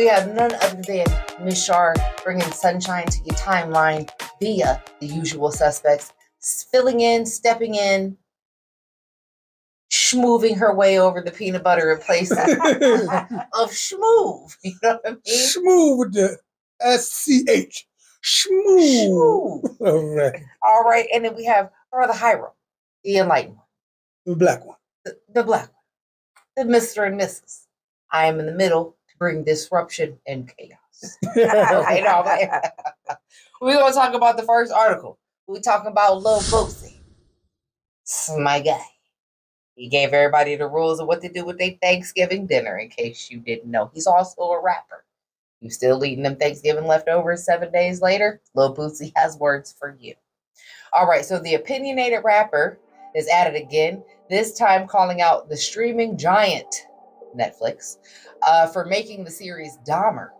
We have none other than Miss Shar bringing sunshine to your timeline via the usual suspects, filling in, stepping in, schmooving her way over the peanut butter in places of schmoove. You know what I mean? Schmoove with the SCH. Schmoove. All right. All right. And then we have Brother Hiram, the enlightened one. The black one. The black one. The Mr. and Mrs. I am in the middle to bring disruption and chaos. I know, man. We're going to talk about the first article. We're talking about Lil Boosie. It's my guy. He gave everybody the rules of what to do with their Thanksgiving dinner, in case you didn't know. He's also a rapper. You still eating them Thanksgiving leftovers 7 days later? Lil Boosie has words for you. All right, so the opinionated rapper is at it again, this time calling out the streaming giant, Netflix, for making the series Dahmer.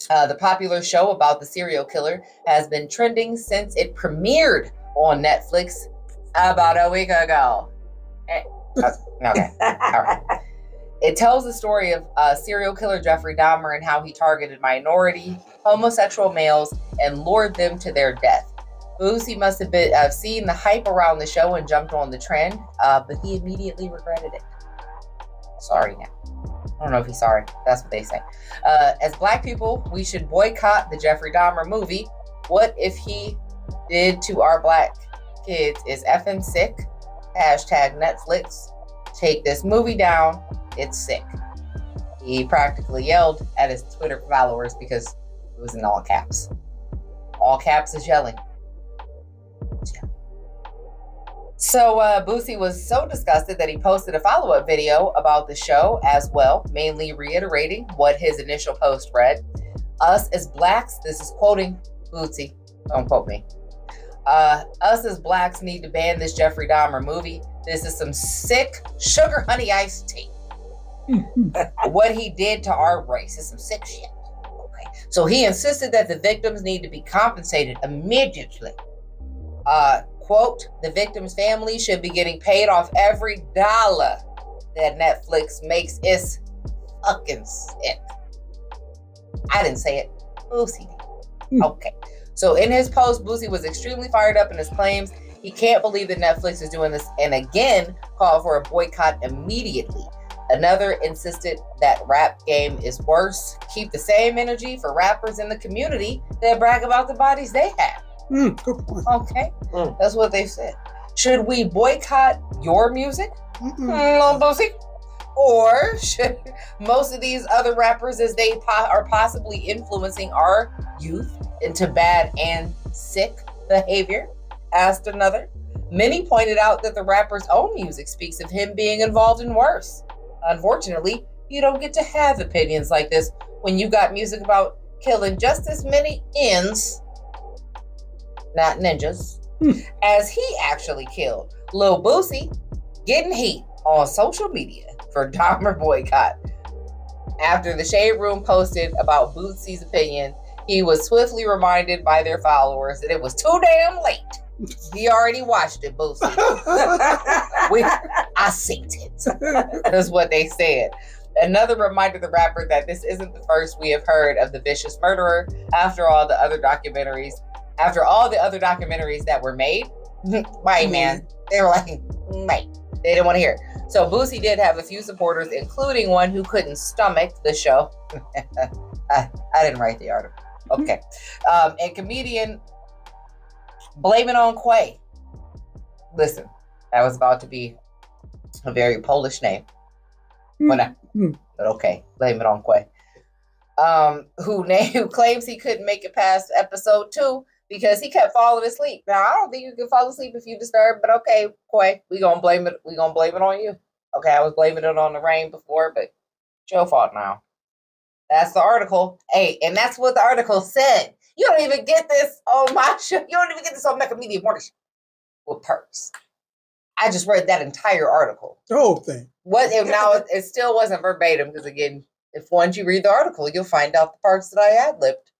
The popular show about the serial killer has been trending since it premiered on Netflix about a week ago. Okay, all right. It tells the story of serial killer Jeffery Dahmer and how he targeted minority, homosexual males and lured them to their death. Boosie must have been seen the hype around the show and jumped on the trend, but he immediately regretted it. Sorry now. I don't know if he's sorry. That's what they say. As black people, we should boycott the Jeffrey Dahmer movie. What if he did to our black kids is effing sick. Hashtag Netflix. Take this movie down. It's sick. He practically yelled at his Twitter followers because it was in all caps. All caps is yelling. So Boosie was so disgusted that he posted a follow-up video about the show as well, mainly reiterating what his initial post read. Us as blacks, this is quoting Boosie, don't quote me. Us as blacks need to ban this Jeffrey Dahmer movie. This is some sick sugar honey iced tea. What he did to our race is some sick shit. Okay. So he insisted that the victims need to be compensated immediately. Quote, the victim's family should be getting paid off every dollar that Netflix makes. It's fucking sick. I didn't say it. Boosie did. Okay. So in his post, Boosie was extremely fired up in his claims. He can't believe that Netflix is doing this and again called for a boycott immediately. Another insisted that rap game is worse. Keep the same energy for rappers in the community that brag about the bodies they have. Good point. Okay, that's what they said. Should we boycott your music, Lil Boosie? Or should most of these other rappers, as they are possibly influencing our youth into bad and sick behavior? Asked another. Many pointed out that the rapper's own music speaks of him being involved in worse. Unfortunately, you don't get to have opinions like this when you got music about killing just as many ends, not ninjas, as he actually killed. Lil Boosie getting heat on social media for Dahmer boycott. After the Shade Room posted about Boosie's opinion, he was swiftly reminded by their followers that it was too damn late. He already watched it, Boosie. I seen it. That's what they said. Another reminder to the rapper that this isn't the first we have heard of the vicious murderer. After all the other documentaries that were made, white man, they were like, mate, they didn't want to hear it. So Boosie did have a few supporters, including one who couldn't stomach the show. I didn't write the article. Okay. And comedian Blame It on Quay. Listen, that was about to be a very Polish name. But okay, Blame It on Quay. Who claims he couldn't make it past episode 2 because he kept falling asleep. Now, I don't think you can fall asleep if you disturb, but okay, Quay, we gonna blame it on you. Okay, I was blaming it on the rain before, but it's your fault now. That's the article. Hey, and that's what the article said. You don't even get this on my show. You don't even get this on Mecca Media Morning with Perks. I just read that entire article. The whole thing. Now it still wasn't verbatim because again, if once you read the article, you'll find out the parts that I ad-libbed.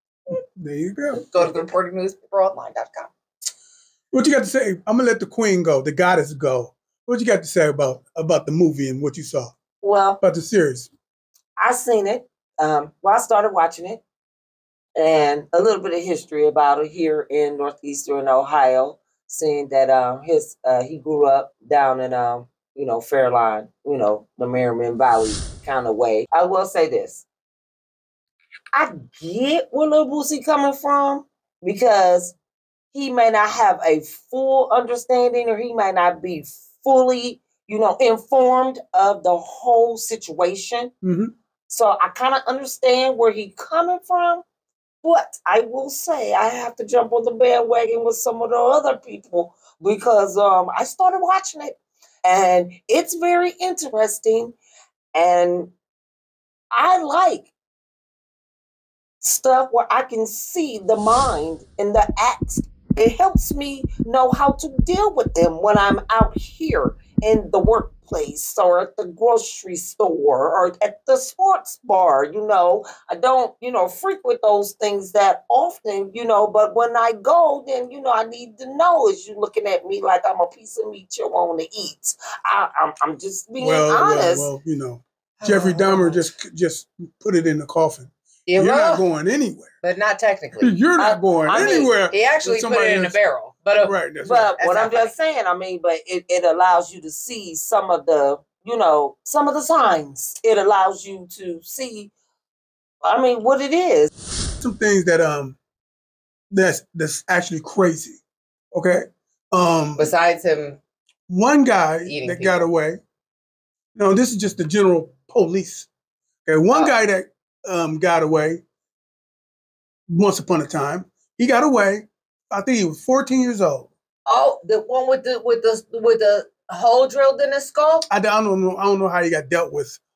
There you go. Go to the reportingnewspaperonline.com. What you got to say? I'm gonna let the queen go, the goddess go. What you got to say about the movie and what you saw? Well, about the series. I seen it. I started watching it, and a little bit of history about it here in northeastern Ohio, seeing that he grew up down in Fairline, the Merriman Valley kind of way. I will say this. I get where Lil Boosie coming from, because he may not have a full understanding, or he might not be fully, informed of the whole situation. Mm-hmm. So I kind of understand where he's coming from. But I will say I have to jump on the bandwagon with some of the other people, because I started watching it, and it's very interesting. And I like stuff where I can see the mind and the acts. It helps me know how to deal with them when I'm out here in the workplace, or at the grocery store, or at the sports bar. I don't, frequent those things that often, but when I go, then, I need to know, is you looking at me like I'm a piece of meat you want to eat? I'm just being honest. Well, Jeffrey Dahmer just put it in the coffin. You're not going anywhere. But not technically. You're not going anywhere. He actually put it in a barrel. But right. But what I'm just saying, but it allows you to see some of the signs. It allows you to see, what it is. Some things that that's actually crazy. Okay. Besides him, one guy that got away. No, this is just the general police. Okay, one guy that got away once upon a time. He got away. I think he was 14 years old. Oh, the one with the hole drilled in his skull? I don't know how he got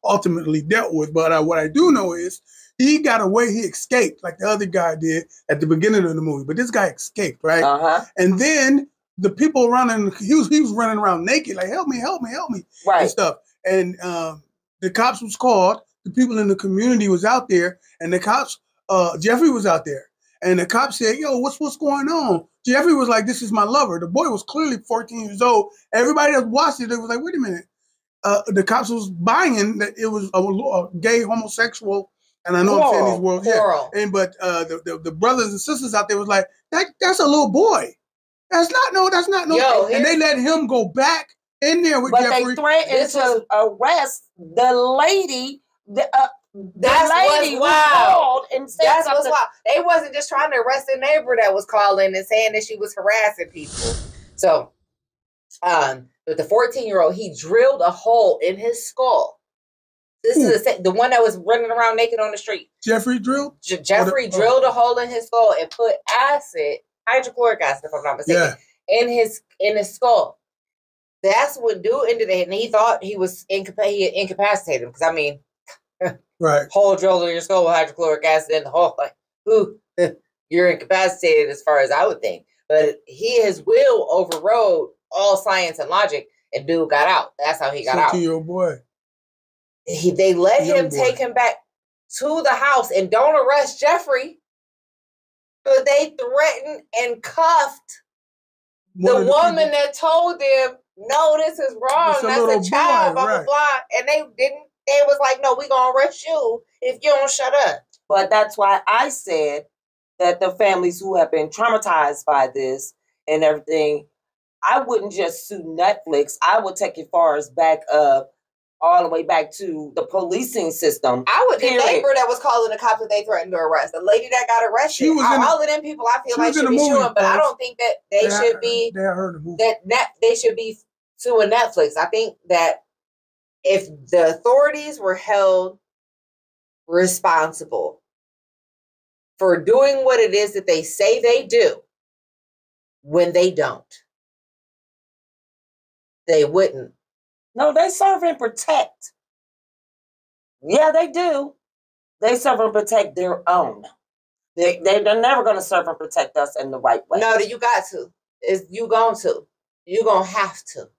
ultimately dealt with, but what I do know is he got away. He escaped like the other guy did at the beginning of the movie. But this guy escaped, right? Uh-huh. And then the people around him, he was running around naked, like, help me, right, and stuff. And the cops was called. The people in the community was out there, and the cops, Jeffrey was out there. And the cops said, yo, what's going on? Jeffrey was like, this is my lover. The boy was clearly 14 years old. Everybody that watched it, they was like, wait a minute. The cops was buying that it was a gay homosexual, and I know I'm saying these words. Yeah. But the brothers and sisters out there was like, that's a little boy. That's not no. Yo, and they let him go back in there with Jeffrey. But they threatened to arrest the lady. That's what's wild. That's what's wild. They wasn't just trying to arrest the neighbor that was calling and saying that she was harassing people. So, with the 14-year-old, he drilled a hole in his skull. This is the one that was running around naked on the street. Jeffrey drilled? Jeffrey drilled a hole in his skull and put hydrochloric acid, if I'm not mistaken, in his skull. That's what dude ended it, and he thought he was incapacitated him, because right, hole drilled in your skull with hydrochloric acid in the hole. Like, ooh, you're incapacitated as far as I would think. But his will overrode all science and logic, and dude got out. That's how he got out. 17-year-old boy. They let him take him back to the house and don't arrest Jeffrey. But they threatened and cuffed the woman that told them, no, this is wrong. That's a child, blah, blah, blah. And they was like, no, we're going to arrest you if you don't shut up. But that's why I said that the families who have been traumatized by this and everything, I wouldn't just sue Netflix. I would take it far as back all the way back to the policing system. I would. The neighbor that was calling the cops that they threatened to arrest, the lady that got arrested, all of them people, I feel like should be suing, but I don't think that they should be. They should be suing Netflix. I think that if the authorities were held responsible for doing what it is that they say they do, when they don't, they wouldn't. No, they serve and protect. Yeah, they do. They serve and protect their own. They're never going to serve and protect us in the right way. No, you got to. You're going to have to.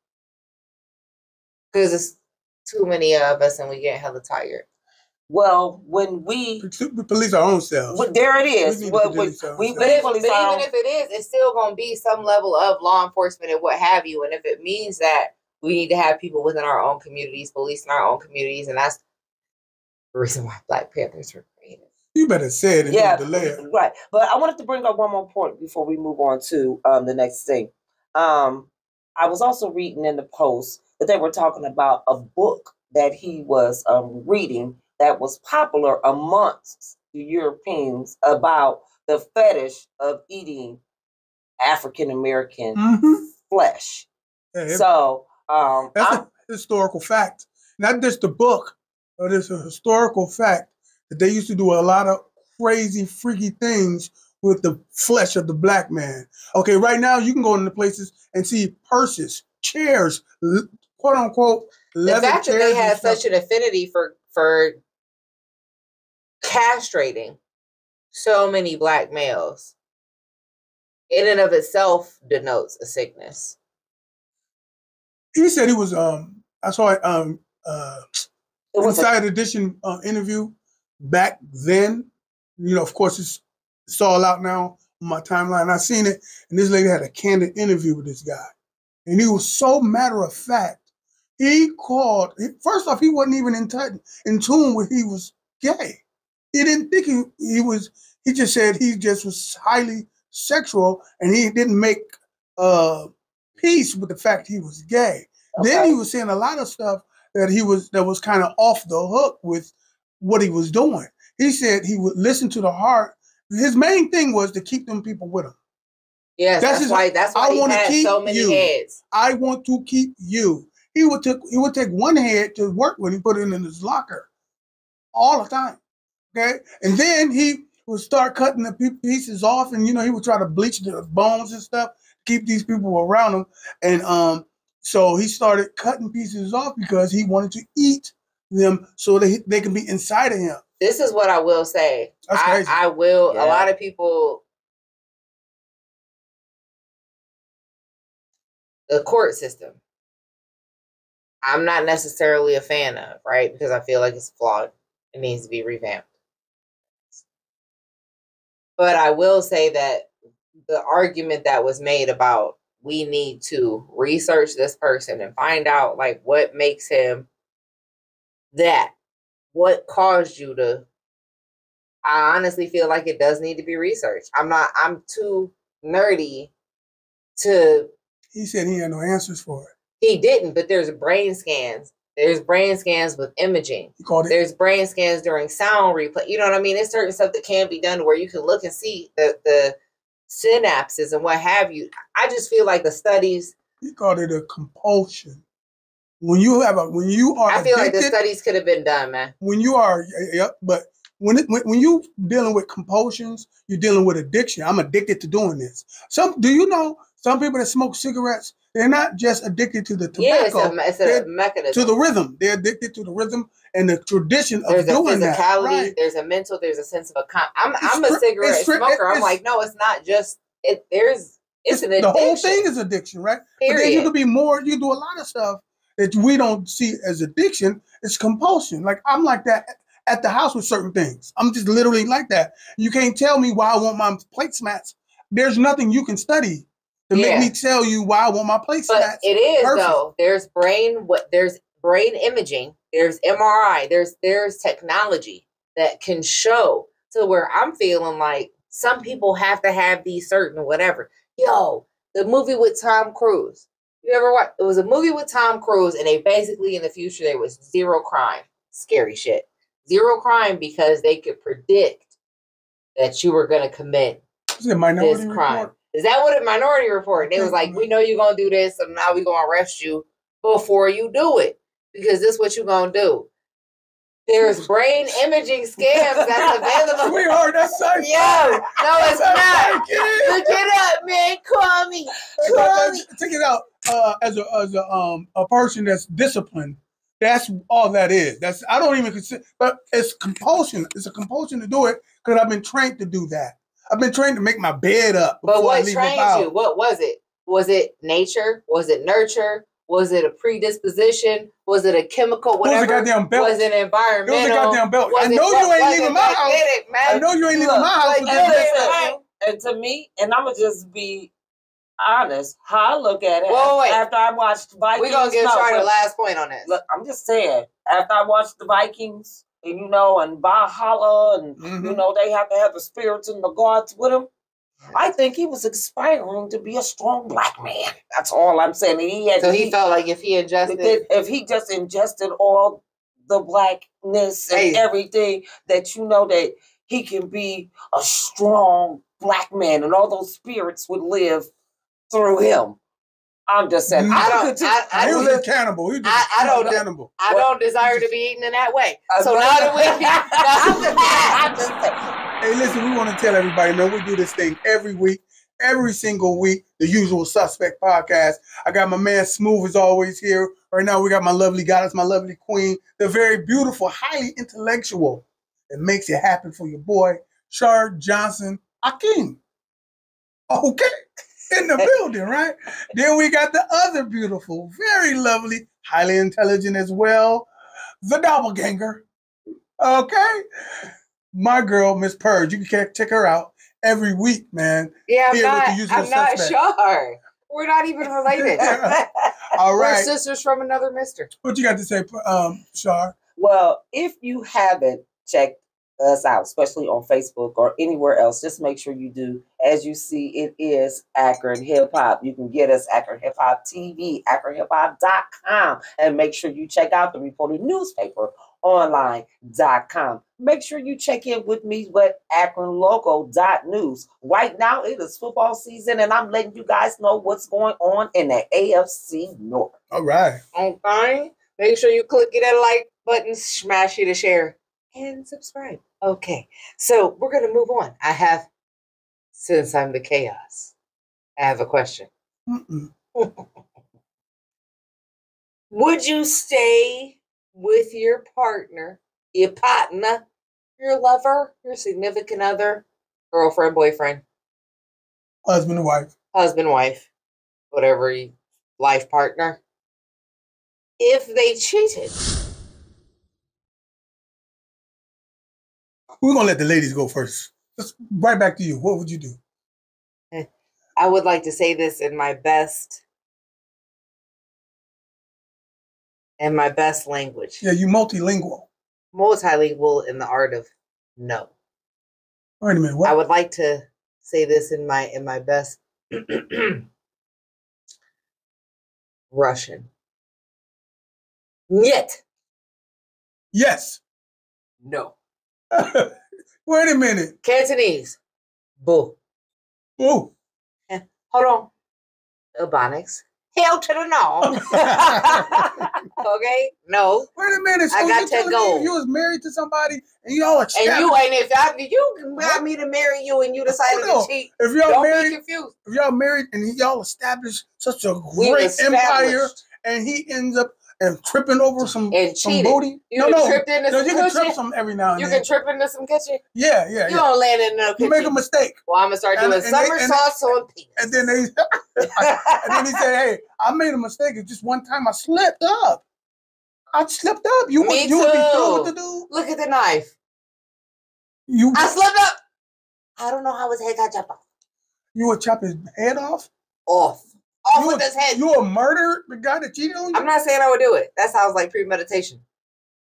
Because it's too many of us and we get hella tired. Well, when we police our own selves. Well, there it is. But even if it is, it's still going to be some level of law enforcement and what have you. And if it means that we need to have people within our own communities, policing our own communities, and that's the reason why Black Panthers were created. You better say it and delay it. Right. But I wanted to bring up one more point before we move on to the next thing. I was also reading in the Post that they were talking about a book that he was reading that was popular amongst the Europeans about the fetish of eating African American flesh. Yeah, so that's a historical fact. Not just the book, but it's a historical fact that they used to do a lot of crazy, freaky things with the flesh of the black man. Okay, right now you can go into places and see purses, chairs, quote unquote, leather the fact chairs. That they had such an affinity for castrating so many black males in and of itself denotes a sickness. He said he was I saw it Inside Edition interview back then. You know, of course it's all out now on my timeline. I seen it, and this lady had a candid interview with this guy. And he was so matter of fact. He called, first off, he wasn't even in tune with he was gay. He didn't think he was, he just said he just was highly sexual, and he didn't make peace with the fact he was gay. Okay. Then he was saying a lot of stuff that was kind of off the hook with what he was doing. He said he would listen to the heart. His main thing was to keep them people with him. Yes, that's why he had so many heads. I want to keep you. He would take one head to work when he put it in his locker all the time. Okay, and then he would start cutting the pieces off, and he would try to bleach the bones and stuff, keep these people around him. And so he started cutting pieces off because he wanted to eat them so they can be inside of him. This is what I will say. I will. Yeah. A lot of people. The court system, I'm not necessarily a fan of, right? Because I feel like it's flawed. It needs to be revamped. But I will say that the argument that was made about we need to research this person and find out like what makes him that, what caused you to, I honestly feel like it does need to be researched. I'm too nerdy to. He said he had no answers for it. He didn't, but there's brain scans. There's brain scans with imaging. There's brain scans during sound replay. You know what I mean? There's certain stuff that can be done where you can look and see the synapses and what have you. I just feel like the studies. He called it a compulsion. When you are I feel addicted, like the studies could have been done, man. When you are, but when you dealing with compulsions, you're dealing with addiction. I'm addicted to doing this. Do you know some people that smoke cigarettes, they're not just addicted to the tobacco. Yeah, it's a mechanism. To the rhythm. They're addicted to the rhythm and the tradition of doing that. There's a physicality, right. There's a mental, there's a sense of I'm a cigarette smoker. I'm like, no, it's not just it. It's an addiction. The whole thing is addiction, right? Period. But then you could be more. You do a lot of stuff that we don't see as addiction. It's compulsion. Like I'm like that at the house with certain things. I'm just literally like that. You can't tell me why I want my placemats. There's nothing you can study to make me tell you why I want my placemats. But it is perfect. Though. There's brain imaging. There's MRI. There's technology that can show to where I'm feeling like some people have to have these certain whatever. Yo, the movie with Tom Cruise. You ever watch? It was a movie with Tom Cruise, and they basically in the future there was zero crime. Scary shit. Zero crime because they could predict that you were going to commit this crime. Report? Is that what a Minority Report? They was like, we know you're going to do this, so now we're going to arrest you before you do it because this is what you're going to do. There's brain imaging scams that's available. Sweetheart, that's science. Yeah, no, it's not. Look it up, man. Call me. Take it out as a person that's disciplined. That's all that is. I don't even consider, but it's compulsion. It's a compulsion to do it because I've been trained to do that. I've been trained to make my bed up. But what trained you? What was it? Was it nature? Was it nurture? Was it a predisposition? Was it a chemical? Whatever. It was a goddamn belt. Was it environmental? It was a goddamn belt. I know you ain't leaving my house. I know you ain't leaving my house. And to me, and I'm gonna just be honest, how I look at it after I watched Vikings. We're gonna get started the last point on this. Look, I'm just saying, after I watched the Vikings and and Valhalla, and they have to have the spirits and the gods with him. I think he was aspiring to be a strong black man. That's all I'm saying. He felt like if he just ingested all the blackness and everything, that that he can be a strong black man, and all those spirits would live through him. I'm just saying. He was a cannibal. Cannibal. I don't desire to be eaten in that way. So now that I'm just saying. Hey, listen, we want to tell everybody, man, we do this thing every week, every single week, the Usual Suspect podcast. I got my man Smooth as always here. Right now, we got my lovely goddess, my lovely queen, the very beautiful, highly intellectual. It makes it happen for your boy, Shard Johnson Akeem. Okay, in the building, right? Then we got the other beautiful, very lovely, highly intelligent as well, the doppelganger. Okay? My girl, Miss Purge, you can check her out every week, man. Yeah, I'm not sure. We're not even related. All right. We're sisters from another mister. What you got to say, Shar? Well, if you haven't checked us out, especially on Facebook or anywhere else, just make sure you do. As you see, it is Akron Hip Hop. You can get us Akron Hip Hop TV, akronhiphop.com, and make sure you check out the Reporter newspaper online.com. Make sure you check in with me with akronlogo.news. Right now, it is football season, and I'm letting you guys know what's going on in the AFC North. All right. Okay. Make sure you click that like button, smash it to share, and subscribe. Okay. So we're going to move on. Since I'm the chaos, I have a question. Would you stay with your partner, your partner, your lover, your significant other, girlfriend, boyfriend, husband, wife, whatever, life partner, if they cheated? We're going to let the ladies go first. Just right back to you. What would you do? I would like to say this in my best language. Yeah, you multilingual. Multilingual in the art of no. Wait a minute. What? I would like to say this in my best Russian. Нет. Yes. No. Wait a minute. Cantonese. Boo. Ooh. Hold on. Ebonics. Hell to the no. Okay? No. Wait a minute. So I got to go. If you was married to somebody and y'all are and you ain't, if you got me to marry you and you decided to cheat, if y'all don't married, be confused. If y'all married and y'all established such a great empire and he ends up and tripping over some booty. You tripped into some you can trip some every now and then. You can trip into some kitchen. Yeah. You don't land in no kitchen. You make a mistake. Well, I'm gonna start doing somersaults on penis. And then he said, "Hey, I made a mistake. It's just one time I slipped up. You would be through with the dude. Look at the knife. I slipped up. I don't know how his head got chopped off. You would chop his head off? Off with his head. You would murder the guy that cheated on you? I'm not saying I would do it. That sounds like premeditation.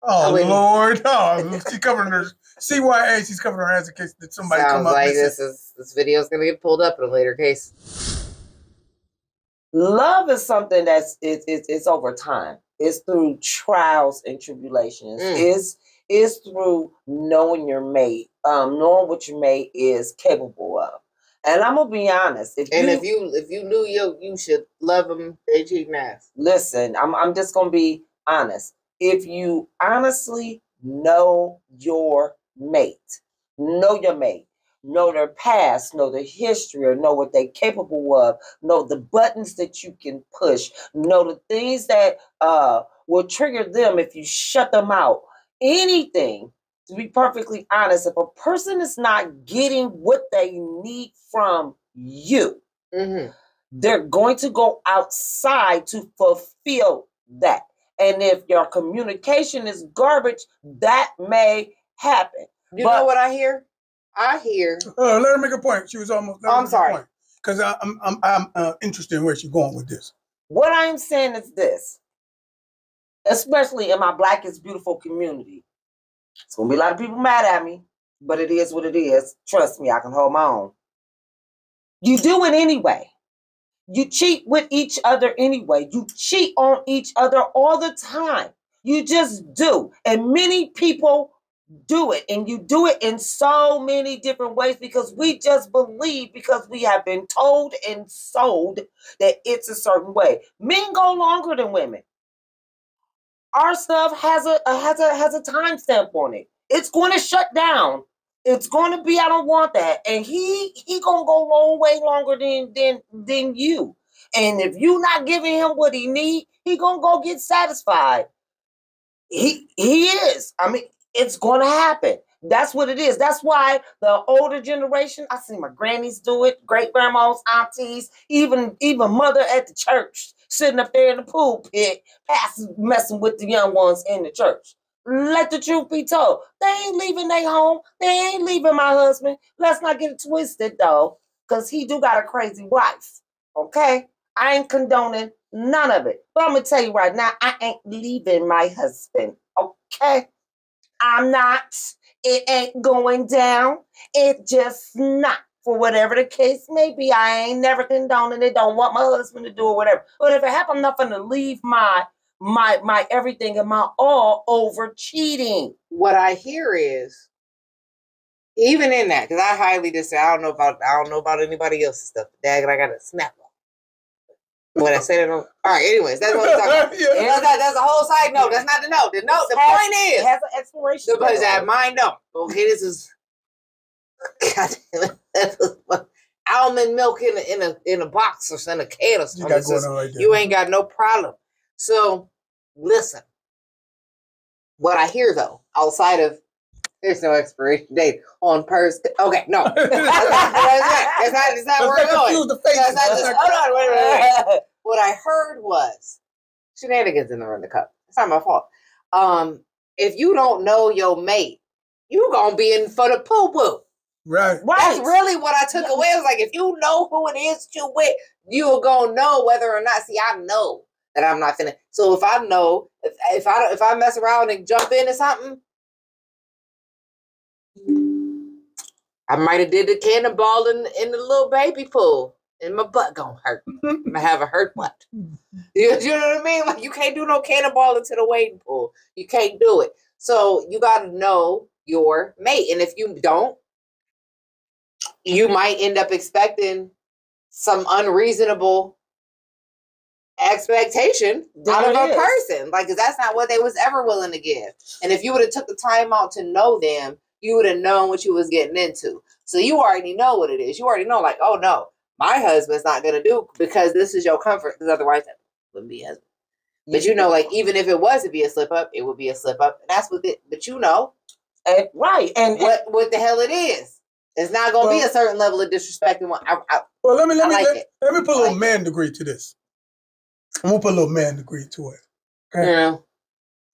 Oh, Lord. Oh, she's covering her CYA. She's covering her ass in case that somebody come up. Sounds like this video is going to get pulled up in a later case. Love is something it's over time. It's through trials and tribulations. It's through knowing your mate, knowing what your mate is capable of. And I'm gonna be honest. If you knew you should love them, they cheating ass. Listen, I'm just gonna be honest. If you honestly know your mate, know their past, know their history, or know what they're capable of, know the buttons that you can push, know the things that will trigger them if you shut them out. Anything. To be perfectly honest, if a person is not getting what they need from you, they're going to go outside to fulfill that. And if your communication is garbage, that may happen. You know what I hear? I hear. Let her make a point. She was almost. I'm sorry. Because I'm interested in where she's going with this. What I'm saying is this, especially in my Black is Beautiful community. It's gonna be a lot of people mad at me, but it is what it is. Trust me, I can hold my own. You do it anyway. You cheat with each other anyway. You cheat on each other all the time. You just do. And many people do it. And you do it in so many different ways because we just believe, because we have been told and sold that it's a certain way. Men go longer than women. Our stuff has a timestamp on it. It's going to shut down. It's going to be, I don't want that. And he going to go way longer than you. And if you not giving him what he need, he going to go get satisfied. He is. I mean, it's going to happen. That's what it is. That's why the older generation, I see my grannies do it, great grandmas, aunties, even mother at the church, sitting up there in the pulpit, messing with the young ones in the church. Let the truth be told. They ain't leaving their home. They ain't leaving my husband. Let's not get it twisted, though, because he do got a crazy wife. Okay? I ain't condoning none of it. But I'm going to tell you right now, I ain't leaving my husband. Okay? I'm not. It ain't going down. It just not. For whatever the case may be, I ain't never condoning it. Don't want my husband to do it, whatever. But if it happens, I'm not going to leave my everything and my all over cheating. What I hear is, even in that, because I highly disagree. I don't know about anybody else's stuff. Dad, I got a snap on. When I say that, all right. Anyways, that's what I'm talking about. Yeah. That's a whole side note. That's not the note. The point is, it has an expiration. Because that mine don't. Okay, this is. God damn it. Almond milk in a box or in a can or something. You ain't got no problem. So, listen. What I hear though, outside of there's no expiration date on purse. Okay, no, that's not where we're going. Hold on, wait. What I heard was shenanigans in the cup. It's not my fault. If you don't know your mate, you gonna be in for the poo poo. Right. That's really what I took away. I was like, if you know who it is you with, you're gonna know whether or not. See, I know that I'm not finna. So if I know, if I mess around and jump into something, I might have did the cannonball in the little baby pool, and my butt gonna hurt. I'm gonna have a hurt butt. You know what I mean? Like you can't do no cannonball into the wading pool. You can't do it. So you gotta know your mate, and if you don't, you might end up expecting some unreasonable expectation out of a person. Like, because that's not what they was ever willing to give. And if you would have took the time out to know them, you would have known what you was getting into. So you already know what it is. You already know, like, oh no, my husband's not going to do because this is your comfort. Because otherwise that wouldn't be husband. But you know, like, even if it was to be a slip up, it would be a slip up. And that's what it, but you know. Right. And what the hell it is. It's not going to be a certain level of disrespect. Well, let me put a little man degree to this. I'm going to put a little man degree to it. Okay? Yeah.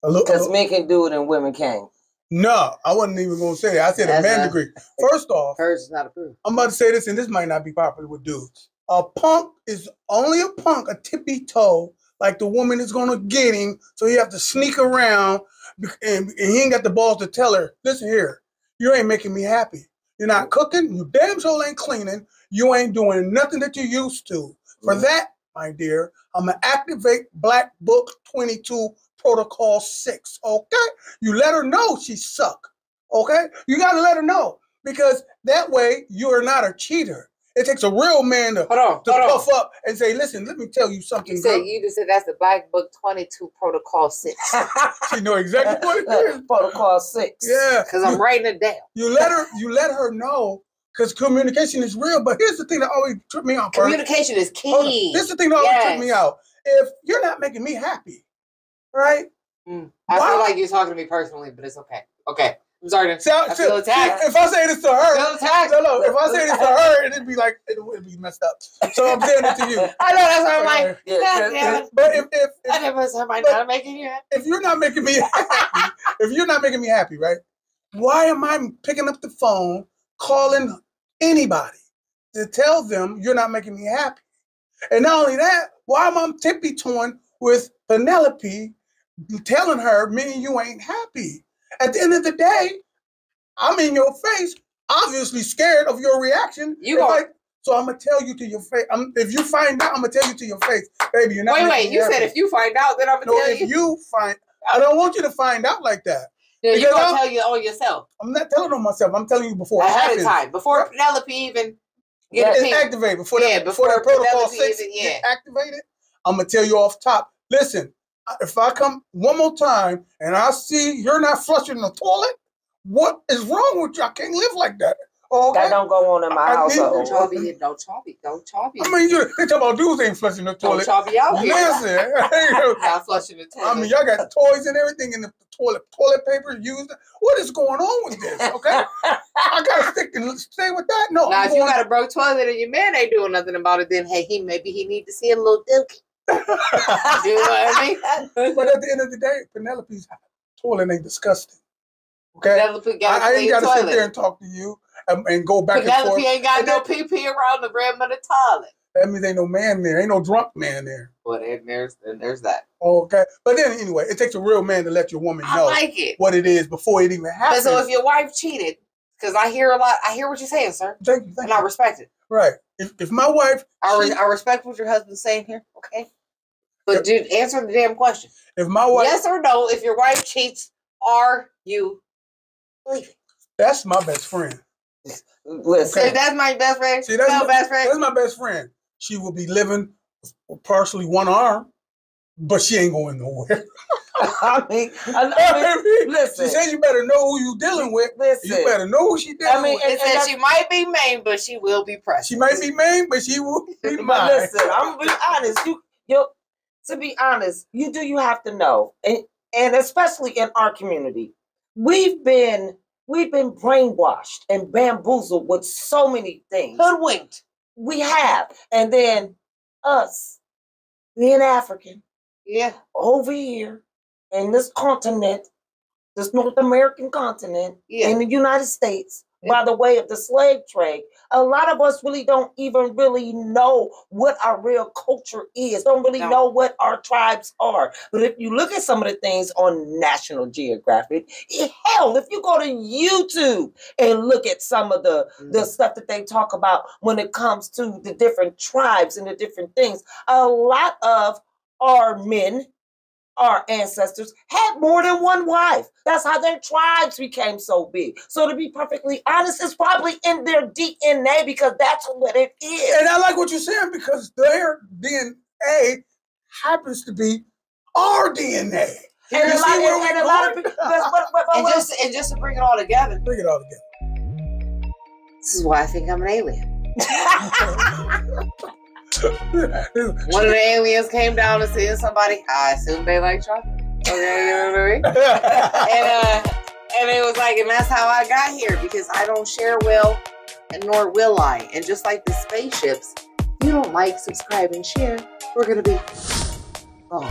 Because men can do it and women can't. No, I wasn't even going to say that. I said a man degree. First off, hers is not approved. I'm about to say this, and this might not be popular with dudes. A punk is only a punk, a tippy toe, like the woman is going to get him, so he have to sneak around, and he ain't got the balls to tell her, listen here, you ain't making me happy. You're not cooking, you damn sure ain't cleaning, you ain't doing nothing that you used to. For that, my dear, I'm going to activate Black Book 22 Protocol 6, okay? You let her know she suck, okay? You got to let her know, because that way you are not a cheater. It takes a real man to puff up and say, listen, let me tell you something. You just said that's the Black Book 22 Protocol 6. She know exactly what it is. Protocol 6. Yeah. Because I'm writing it down. You let her know, because communication is real. But here's the thing that always tripped me out. Communication is key. This is the thing that always tripped me out. If you're not making me happy, right? I feel like you're talking to me personally, but it's okay. Okay. I'm sorry. I feel attacked. If I say this to her, if I say this to her, it'd be like it would be messed up. So I'm saying it to you. I know that's what I'm like. Yeah. But if not making you happy. If you're not making me happy, right? Why am I picking up the phone, calling anybody to tell them you're not making me happy? And not only that, why am I tippy-toeing with Penelope, telling her me and you ain't happy? At the end of the day, I'm in your face, obviously scared of your reaction. So I'm gonna tell you to your face. If you find out, I'm gonna tell you to your face, baby. You're not. Wait. You said if you find out, then I'm gonna tell you. If you find, I don't want you to find out like that. Yeah, you're gonna tell you on yourself. I'm not telling on myself. I'm telling you before ahead of time, before Penelope even gets activated, before the protocol 6 get activated. I'm gonna tell you off top. Listen, if I come one more time and I see you're not flushing the toilet, what is wrong with you? I can't live like that. Okay? That don't go on in my household. Don't chobby. I mean, they talk about dudes ain't flushing the toilet. Don't chobby out here. Listen, not flushing the toilet. I mean, y'all got toys and everything in the toilet paper used. What is going on with this? Okay, I gotta stay with that. No, now if you got a broke toilet and your man ain't doing nothing about it, then hey, maybe he need to see a little dookie. You know what I mean? But at the end of the day, Penelope's toilet ain't disgusting. Okay, I ain't gotta sit there and talk to you. And go back and forth. Penelope ain't got no pee around the rim of the toilet. That means ain't no man there. Ain't no drunk man there. Well, there's that. Okay. But then anyway, it takes a real man to let your woman know what it is before it even happens. But so if your wife cheated, because I hear what you're saying, sir. Thank you. And I respect it. Right. If my wife... I respect what your husband's saying here, okay? But dude, answer the damn question. If my wife... Yes or no, if your wife cheats, are you leaving? That's my best friend. Listen, okay. That's my best friend. See, that's my best friend. She will be living with partially one arm, but she ain't going nowhere. I mean, listen. She says you better know who you dealing with. Listen, you better know who she dealing with. It says she might be Maine, but she will be pressed. She might be Maine, but she will be mine. Listen, I'm gonna be honest. To be honest, you have to know, and especially in our community, we've been brainwashed and bamboozled with so many things. Hoodwinked. We have. And then us, being African, over here in this continent, this North American continent, in the United States, by the way of the slave trade, a lot of us really don't even really know what our real culture is, don't really know what our tribes are. But if you look at some of the things on National Geographic, hell, if you go to YouTube and look at some of the stuff that they talk about when it comes to the different tribes and the different things, a lot of our men, our ancestors, had more than one wife. That's how their tribes became so big. So to be perfectly honest, it's probably in their DNA because that's what it is. And I like what you're saying because their DNA happens to be our DNA. And just to bring it all together. This is why I think I'm an alien. One of the aliens came down and said somebody, I assume they like chocolate. Okay, you know what I mean? And it was like, and that's how I got here because I don't share well, and nor will I. And just like the spaceships, if you don't like, subscribe, and share, we're gonna be wrong.